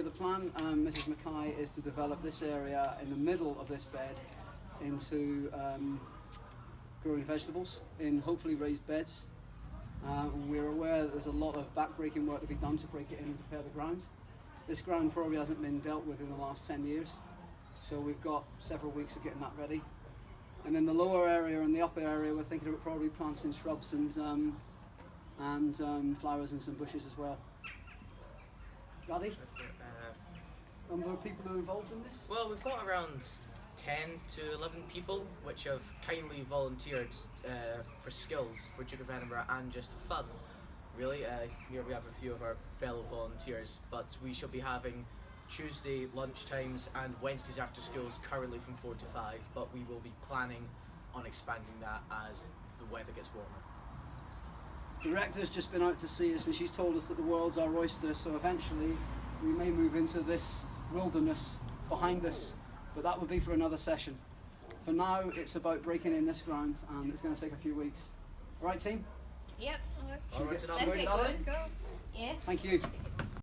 the plan, Mrs. Mackay, is to develop this area in the middle of this bed into growing vegetables in hopefully raised beds. We're aware that there's a lot of back-breaking work to be done to break it in and prepare the ground. This ground probably hasn't been dealt with in the last 10 years, so we've got several weeks of getting that ready. And in the lower area and the upper area, we're thinking about probably planting shrubs and flowers and some bushes as well. Daddy? Number of people who are involved in this? Well, we've got around 10 to 11 people which have kindly volunteered for skills for Duke of Edinburgh and just for fun. Really, here we have a few of our fellow volunteers, but we shall be having Tuesday lunchtimes and Wednesdays after schools currently from 4 to 5, but we will be planning on expanding that as the weather gets warmer. The rector's just been out to see us and she's told us that the world's our oyster, so eventually we may move into this wilderness behind us, but that will be for another session. For now, it's about breaking in this ground and it's going to take a few weeks. All right, team? Yep. All right, Let's go. Yeah. Thank you.